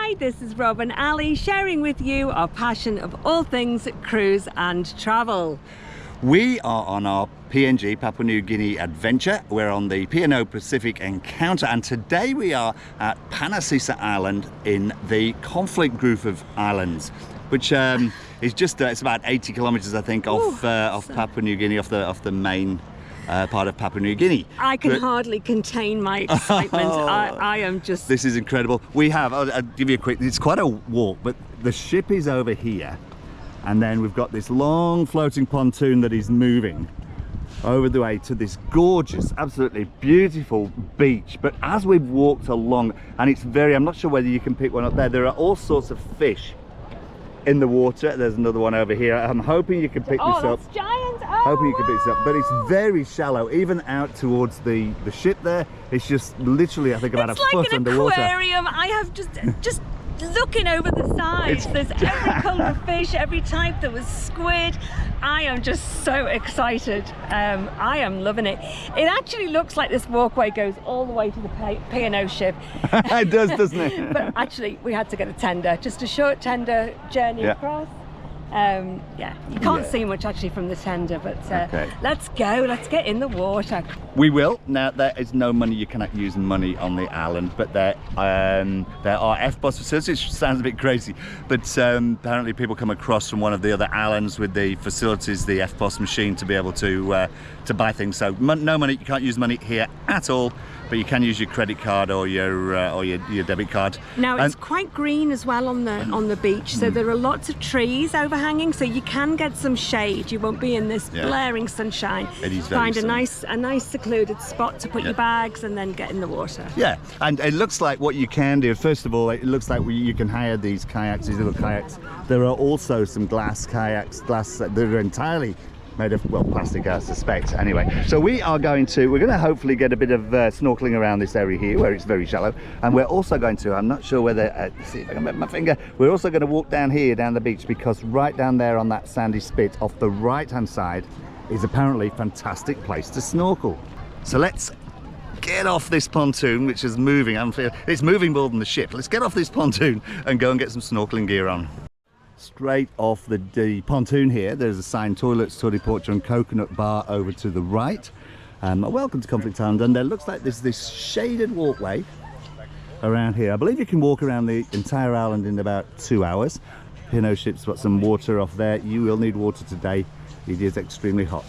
Hi, this is Rob and Ali sharing with you our passion of all things cruise and travel. We are on our PNG, Papua New Guinea adventure. We're on the P&O Pacific Encounter, and today we are at Panasesa Island in the conflict group of islands, which is just, it's about 80 kilometers, I think, off Papua New Guinea, off the main part of Papua New Guinea. I can hardly contain my excitement. I am just... This is incredible. We have, I'll give you a quick, it's quite a walk, but the ship is over here. And then we've got this long floating pontoon that is moving over the way to this gorgeous, absolutely beautiful beach. But as we've walked along, and it's very, I'm not sure whether you can pick one up there are all sorts of fish in the water. There's another one over here. I'm hoping you can pick this up. Oh, that's giant! Oh, hoping you can pick this up, but it's very shallow. Even out towards the ship there, it's just literally, I think, about a foot underwater. It's like an aquarium. I have just looking over the sides, there's every colour of fish, every type. There was squid. I am just so excited. I am loving it. It actually looks like this walkway goes all the way to the P&O ship. It does, doesn't it? But actually we had to get a tender, just a short tender journey across. Yeah, you can't see much actually from the tender, but let's go, let's get in the water. We will. Now, there is no money, you cannot use money on the island, but there are FBOS facilities, which sounds a bit crazy, but apparently people come across from one of the other islands with the facilities, the FBOS machine, to be able to buy things. So no money, you can't use money here at all, but you can use your credit card or your debit card. Now it's quite green as well on the beach, so there are lots of trees overhanging, so you can get some shade. You won't be in this blaring sunshine. It is very Find a nice secluded spot to put your bags and then get in the water. Yeah, and it looks like what you can do, first of all, it looks like you can hire these kayaks, these little kayaks. There are also some glass kayaks, that are entirely made of, well, plastic, I suspect. Anyway, so we're going to hopefully get a bit of snorkeling around this area here where it's very shallow, and we're also going to, I'm not sure whether, let's see if I can make my finger, we're also going to walk down here, down the beach, because right down there on that sandy spit off the right hand side is apparently a fantastic place to snorkel. So let's get off this pontoon, which is moving. It's moving more than the ship. Let's get off this pontoon and go and get some snorkeling gear on. Straight off the pontoon here, there's a sign, toilets, toilet porch and coconut bar over to the right. Welcome to Conflict Island, and there looks like there's this shaded walkway around here. I believe you can walk around the entire island in about 2 hours. P&O ship's got some water off there. You will need water today. It is extremely hot.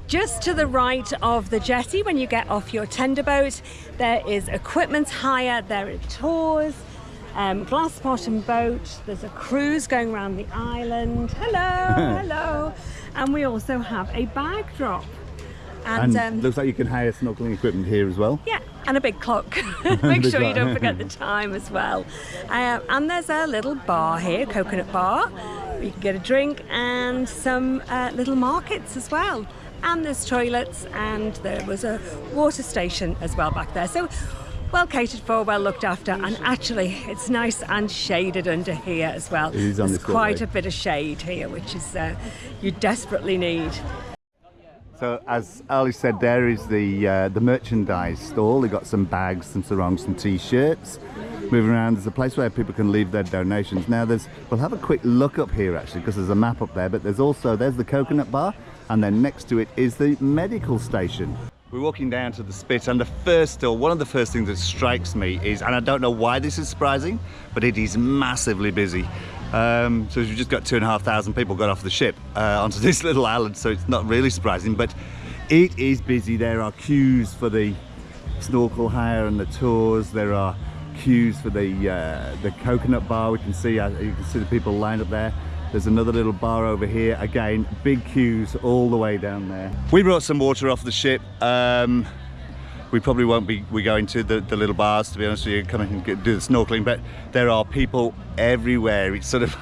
Just to the right of the jetty, when you get off your tender boat, there is equipment hire, there are tours, glass bottom boat, there's a cruise going around the island. Hello, hello. And we also have a bag drop. And looks like you can hire snorkeling equipment here as well. Yeah, and a big clock. Make sure you don't forget the time as well. And there's a little bar here, coconut bar. You can get a drink and some little markets as well. And there's toilets, and there was a water station as well back there. So well catered for, well looked after, and actually it's nice and shaded under here as well. There's quite a bit of shade here, which is you desperately need. So as Ali said, there is the merchandise stall. They've got some bags, some sarongs, some t-shirts. Moving around, there's a place where people can leave their donations. Now we'll have a quick look up here actually, because there's a map up there, but there's the coconut bar, and then next to it is the medical station. We're walking down to the spit, and one of the first things that strikes me is, and I don't know why this is surprising, but it is massively busy. So we've just got 2,500 people got off the ship onto this little island, so it's not really surprising, but it is busy. There are queues for the snorkel hire and the tours. There are queues for the coconut bar. We can see, you can see the people lined up there. There's another little bar over here. Again, big queues all the way down there. We brought some water off the ship. We probably won't be going to the little bars, to be honest with you, come and do the snorkeling, but there are people everywhere. It's sort of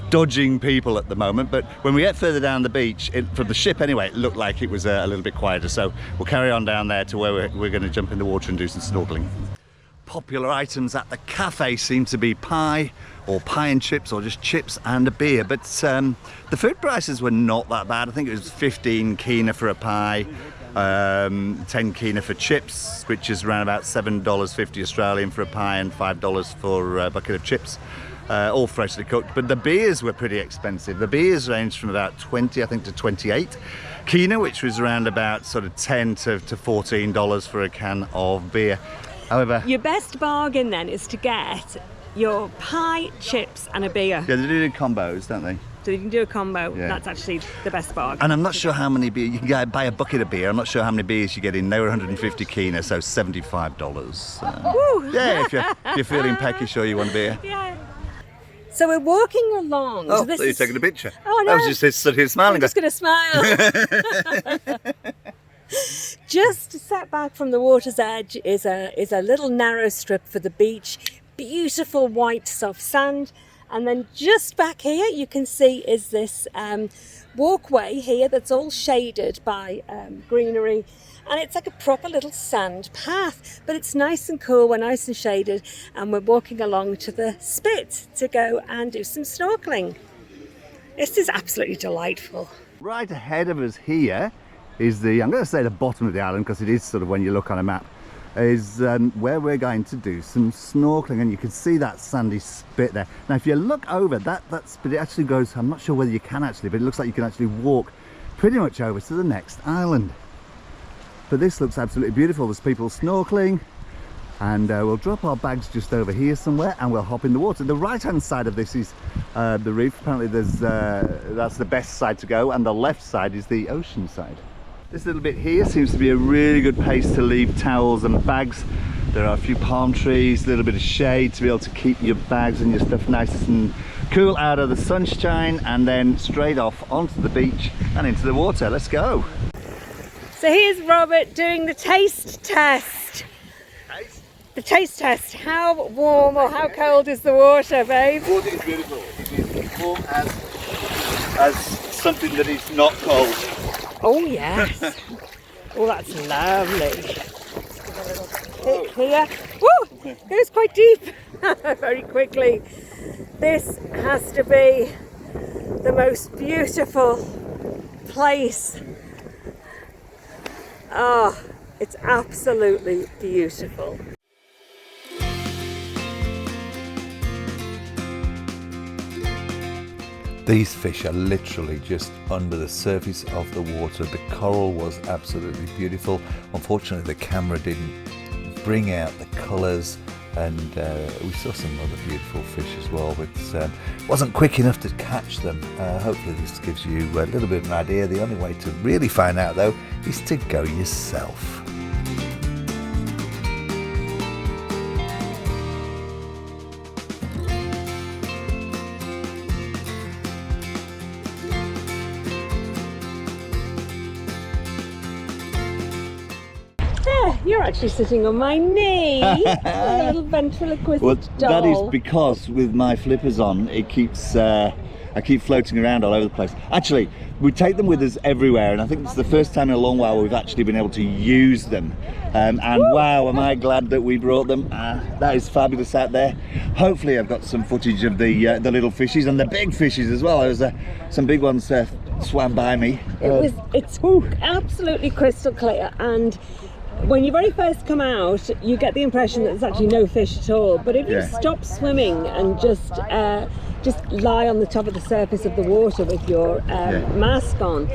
dodging people at the moment, but when we get further down the beach, from the ship anyway, it looked like it was a little bit quieter, so we'll carry on down there to where we're going to jump in the water and do some snorkeling. Popular items at the cafe seem to be pie, or pie and chips, or just chips and a beer, but the food prices were not that bad. I think it was 15 kina for a pie, 10 kina for chips, which is around about $7.50 Australian for a pie and $5 for a bucket of chips. All freshly cooked. But the beers were pretty expensive. The beers ranged from about 20, I think, to 28 kina, which was around about sort of $10 to $14 for a can of beer. However, your best bargain then is to get your pie, chips and a beer. Yeah, they do combos, don't they? So you can do a combo. Yeah. That's actually the best bargain. And I'm not sure how many beer you can buy a bucket of beer. I'm not sure how many beers you get in. They were 150 kina, so $75. Woo. Yeah, if you're feeling peckish or you want a beer. Yeah. So we're walking along. Oh, to this so you're taking a picture. Oh, no. I was just sitting here smiling. I'm just going to smile. Just set back from the water's edge is a little narrow strip for the beach. Beautiful white soft sand. And then just back here you can see is this walkway here that's all shaded by greenery. And it's like a proper little sand path, but it's nice and cool, we're nice and shaded, and we're walking along to the spit to go and do some snorkeling. This is absolutely delightful. Right ahead of us here is I'm going to say the bottom of the island, because it is sort of when you look on a map, is where we're going to do some snorkeling, and you can see that sandy spit there. Now if you look over, that spit, it actually goes, I'm not sure whether you can actually, but it looks like you can actually walk pretty much over to the next island. But this looks absolutely beautiful. There's people snorkeling, and we'll drop our bags just over here somewhere and we'll hop in the water. The right hand side of this is the reef. Apparently that's the best side to go, and the left side is the ocean side. This little bit here seems to be a really good place to leave towels and bags. There are a few palm trees, a little bit of shade to be able to keep your bags and your stuff nice and cool out of the sunshine, and then straight off onto the beach and into the water. Let's go. So here's Robert doing the taste test. Taste? The taste test. How warm or how cold is the water, babe? The water is beautiful. It is as warm as something that is not cold. Oh yes. Oh, that's lovely. Kick here. Woo! It goes quite deep. Very quickly. This has to be the most beautiful place. Oh, it's absolutely beautiful. These fish are literally just under the surface of the water. The coral was absolutely beautiful. Unfortunately, the camera didn't bring out the colours, and we saw some other beautiful fish as well, but wasn't quick enough to catch them. Hopefully this gives you a little bit of an idea. The only way to really find out though is to go yourself. You're actually sitting on my knee. Like a little ventriloquist doll. That is because with my flippers on, it keeps I keep floating around all over the place. Actually, we take them with us everywhere, and I think it's the first time in a long while we've actually been able to use them. And wow, am I glad that we brought them. That is fabulous out there. Hopefully I've got some footage of the little fishies and the big fishies as well. There was some big ones swam by me. It's absolutely crystal clear, and when you very first come out, you get the impression that there's actually no fish at all. But if you stop swimming and just lie on the top of the surface of the water with your mask on,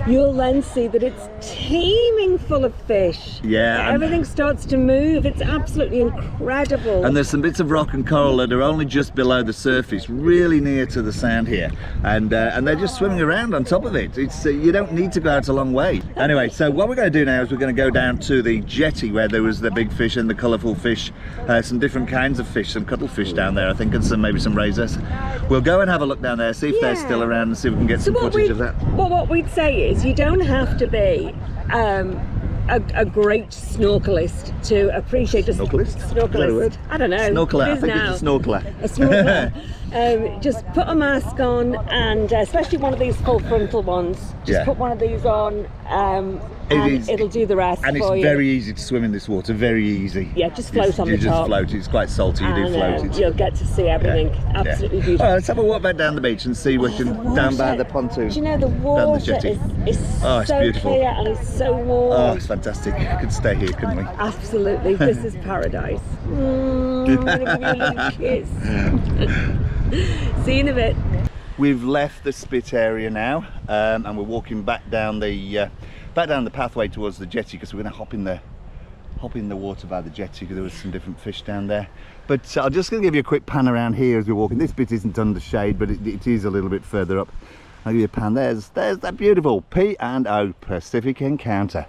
you'll then see that it's teeming full of fish. Yeah. Everything starts to move. It's absolutely incredible. And there's some bits of rock and coral that are only just below the surface, really near to the sand here. And they're just swimming around on top of it. It's you don't need to go out a long way. Anyway, so what we're going to do now is we're going to go down to the jetty where there was the big fish and the colourful fish, some different kinds of fish, some cuttlefish down there I think, and maybe some razors. We'll go and have a look down there, see if they're still around, and see if we can get some footage of that. Well, what we'd say is you don't have to be a great snorkelist to appreciate a snorkelist. I don't know. Snorkeler. I think it's a snorkeler. A snorkeler. Just put a mask on, and especially one of these full frontal ones. Just put one of these on. and it'll do the rest and for it's you. very easy to swim in this water, very easy. Yeah, just float on the top. You just float, it's quite salty, you do float it. You'll get to see everything, absolutely beautiful. All right, let's have a walk back down the beach and see what down by the pontoon. Do you know, the water is it's so beautiful. clear and it's so warm. Oh, it's fantastic. We could stay here, couldn't we? Absolutely, this is paradise. I'm going to give you a little kiss. See you in a bit. We've left the spit area now, and we're walking back down the pathway towards the jetty, because we're going to hop in the water by the jetty, because there was some different fish down there. But I'm just going to give you a quick pan around here as we're walking. This bit isn't under shade, but it is a little bit further up. I'll give you a pan. There's that beautiful P&O Pacific Encounter.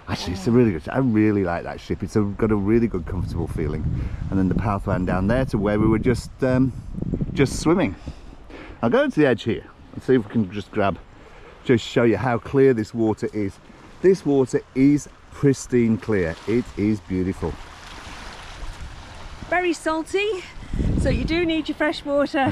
Actually, it's a really good. I really like that ship. It's got a really good, comfortable feeling. And then the pathway down there to where we were just swimming. I'll go to the edge here and see if we can just show you how clear this water is. This water is pristine clear. It is beautiful. Very salty, so you do need your fresh water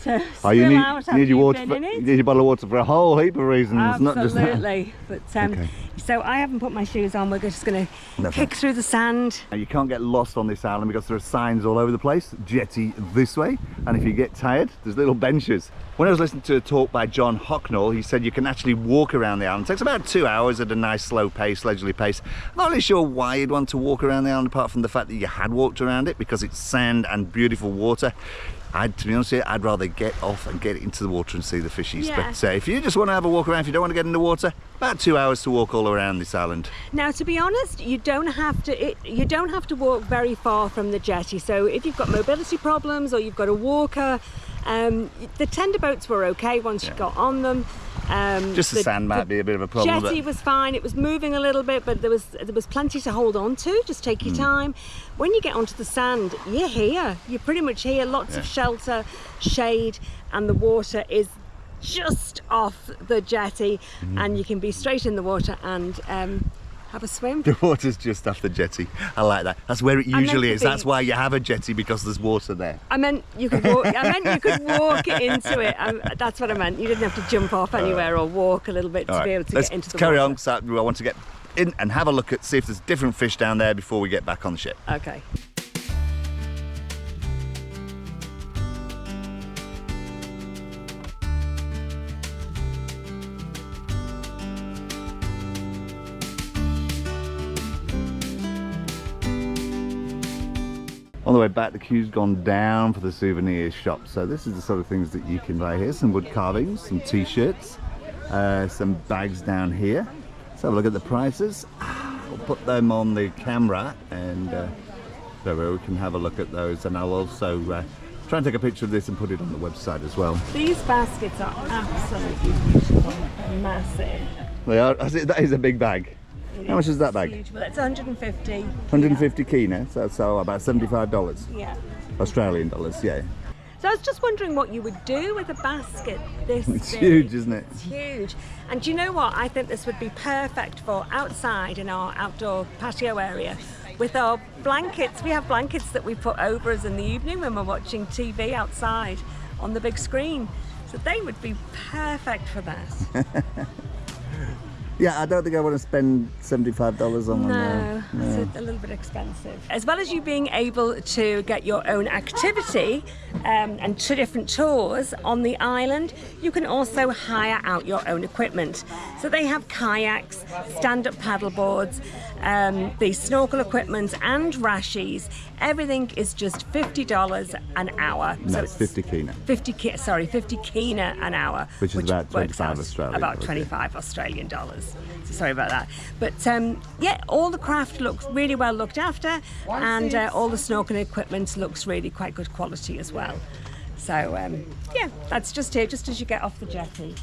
to You need, out after you've been in it. You need your bottle of water for a whole heap of reasons, not just that. Absolutely. But Okay. so I haven't put my shoes on. We're just going to kick through the sand. Now, you can't get lost on this island because there are signs all over the place. Jetty this way, and if you get tired, there's little benches. When I was listening to a talk by John Hocknall, he said you can actually walk around the island. It takes about 2 hours at a nice slow pace, leisurely pace. I'm not really sure why you'd want to walk around the island, apart from the fact that you had walked around it, because it's sand and beautiful water. To be honest with you, I'd rather get off and get into the water and see the fishies. Yeah. But if you just want to have a walk around, if you don't want to get in the water, about 2 hours to walk all around this island. Now, to be honest, you don't have to walk very far from the jetty. So if you've got mobility problems or you've got a walker, the tender boats were okay once you got on them. Just the sand might be a bit of a problem. Jetty was fine. It was moving a little bit, but there was plenty to hold on to. Just take your time. When you get onto the sand, you're here. You're pretty much here. Lots of shelter, shade, and the water is just off the jetty, and you can be straight in the water and have a swim. The water's just off the jetty. I like that. That's where it usually is. That's why you have a jetty, because there's water there. I meant you could walk. You could walk into it. That's what I meant. You didn't have to jump off anywhere or walk a little bit to be able to get into the water. Let's carry on. So I want to get in and have a look see if there's different fish down there before we get back on the ship. Okay. On the way back, the queue's gone down for the souvenir shop. So this is the sort of things that you can buy here. Some wood carvings, some t-shirts, some bags down here. Let's have a look at the prices. I'll put them on the camera, and so we can have a look at those. And I'll also try and take a picture of this and put it on the website as well. These baskets are absolutely beautiful. Massive. They are. That is a big bag. How much is that bag? Huge. Well, it's 150. 150 kina, so about $75. Yeah. Australian dollars, yeah. So I was just wondering what you would do with a basket this It's big. huge, isn't it? It's huge. And do you know what? I think this would be perfect for outside in our outdoor patio area. With our blankets, we have blankets that we put over us in the evening when we're watching TV outside on the big screen. So they would be perfect for that. Yeah, I don't think I want to spend $75 on one. No, it's a little bit expensive. As well as you being able to get your own activity and 2 different tours on the island, you can also hire out your own equipment. So they have kayaks, stand-up paddle boards, the snorkel equipment and rashies. Everything is just $50 an hour. No, it's 50 kina. 50 kina an hour. Which is about 25 Australian About dollars, 25 Australian dollars. So sorry about that. But yeah, all the craft looks really well looked after, and all the snorkeling equipment looks really quite good quality as well. So yeah, that's just here, just as you get off the jetty.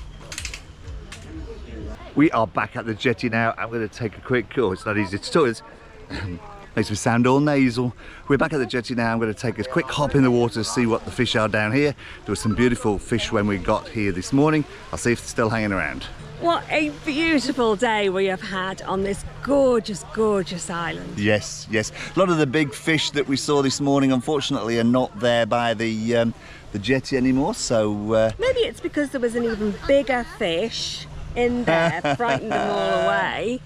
We are back at the jetty now. I'm going to take a quick course. It's not easy to do it. Makes me sound all nasal. We're back at the jetty now. I'm going to take a quick hop in the water to see what the fish are down here. There were some beautiful fish when we got here this morning. I'll see if they're still hanging around. What a beautiful day we have had on this gorgeous, gorgeous island. Yes, yes. A lot of the big fish that we saw this morning, unfortunately, are not there by the jetty anymore. So maybe it's because there was an even bigger fish in there, frightened them all away.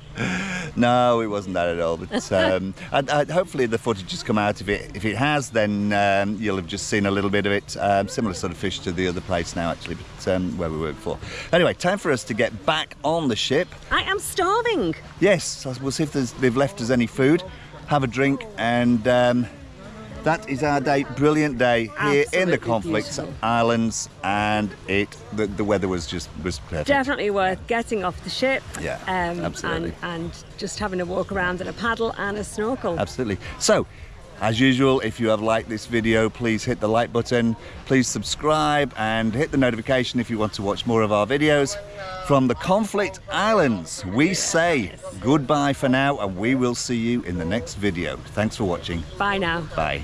No, it wasn't that at all. But hopefully the footage has come out. If it has, then you'll have just seen a little bit of it. Similar sort of fish to the other place now, actually, but where we work for. Anyway, time for us to get back on the ship. I am starving. Yes, so we'll see if they've left us any food. Have a drink, and that is our day. Brilliant day here in the Conflict beautiful. Islands, and the weather was perfect. Definitely worth getting off the ship. Yeah, absolutely. And just having a walk around and a paddle and a snorkel. Absolutely. So, as usual, if you have liked this video, please hit the like button, please subscribe and hit the notification if you want to watch more of our videos. From the Conflict Islands, we say goodbye for now, and we will see you in the next video. Thanks for watching. Bye now. Bye.